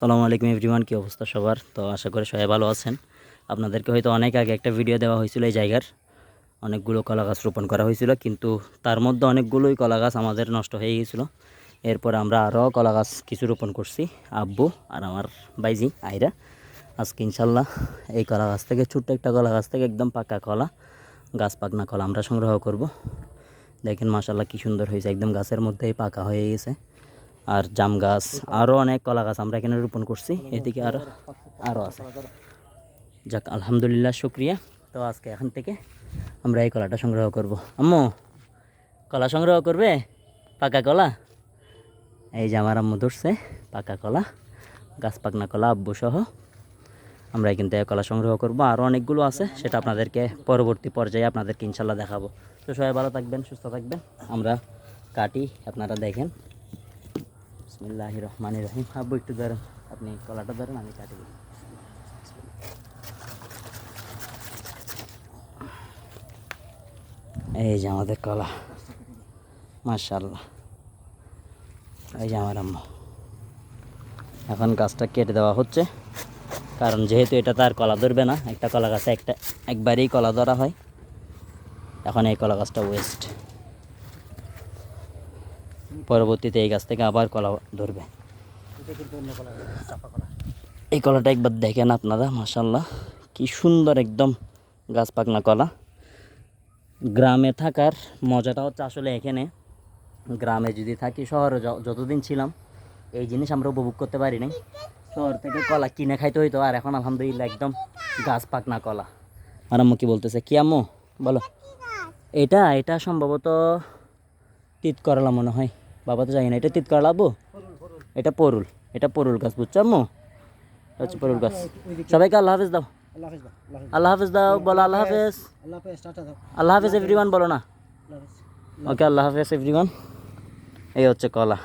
আসসালামু আলাইকুম এভরিওয়ান, কী অবস্থা সবার? তো আশা করি সবাই ভালো আছেন। আপনাদেরকে হয়তো অনেক আগে একটা ভিডিও দেওয়া হয়েছিল এই জায়গার। অনেকগুলো কলা গাছ রোপণ করা হয়েছিল, কিন্তু তার মধ্যে অনেকগুলোই কলা গাছ আমাদের নষ্ট হয়ে গিয়েছিলো। এরপর আমরা আরও কলা গাছ কিছু রোপণ করছি, আব্বু আর আমার বাইজি আইরা। আজকে ইনশাল্লাহ এই কলা গাছ থেকে, ছোট্ট একটা কলা গাছ থেকে একদম পাকা কলা, গাছ পাকনা কলা আমরা সংগ্রহ করব। দেখেন মাশাল্লাহ কী সুন্দর হয়েছে, একদম গাছের মধ্যেই পাকা হয়ে গেছে। আর জাম গাছ, আরও অনেক কলা গাছ আমরা এখানে রোপণ করছি। এদিকে আরও আছে। যাক, আলহামদুলিল্লাহ, শুক্রিয়া। তো আজকে এখান থেকে আমরা এই কলাটা সংগ্রহ করব। আম্মু, কলা সংগ্রহ করবে? পাকা কলা। এই যে আমার আম্মু ধরছে পাকা কলা, গাছ পাকনা কলা, আব্বু সহ আমরা কিন্তু এই কলা সংগ্রহ করব। আরও অনেকগুলো আছে, সেটা আপনাদেরকে পরবর্তী পর্যায়ে আপনাদেরকে ইনশাল্লাহ দেখাবো। তো সবাই ভালো থাকবেন, সুস্থ থাকবেন। আমরা কাটি, আপনারা দেখেন। বিসমিল্লাহির রহমানির রহিম। আব্বু একটু ধরেন, আপনি কলাটা ধরেন, আমি কাটি দিই। এই যে আমাদের কলা, মাশাআল্লাহ। এই যে আমার আম্মু, এখন গাছটা কেটে দেওয়া হচ্ছে, কারণ যেহেতু এটা তার কলা ধরবে না, একটা কলা গাছে একবারেই কলা ধরা হয়। এখন এই কলা গাছটা ওয়েস্ট, পরবর্তীতে এই গাছ থেকে আবার কলা ধরবে। এই কলাটা একবার দেখেন আপনারা, মাশাআল্লাহ কি সুন্দর, একদম গাছ পাকনা কলা। গ্রামে থাকার মজাটা হচ্ছে আসলে এখানে, গ্রামে যদি থাকি, শহরে যতদিন ছিলাম এই জিনিস আমরা উপভোগ করতে পারি নাই। শহর থেকে কলা কিনে খাইতে হইতো, আর এখন আলহামদুলিল্লাহ একদম গাছ পাকনা কলা। আর আম্মু কি বলতেছে? কি আম্মু বলো? এটা সম্ভবত তিত করলা মনে হয়, বাবা তো জানি না। এটা তিত করলা আব্বু? এটা পরুল গাছ, বুঝছো আম্মু? হচ্ছে পরুল গাছ। সবাইকে আল্লাহ হাফেজ দাও। আল্লাহ হাফেজ দাও, বলো আল্লাহ হাফেজ। আল্লাহ হাফেজ এভরিওয়ান বলো না? ওকে, আল্লাহ হাফেজ এভরিওয়ান। এই হচ্ছে কলা।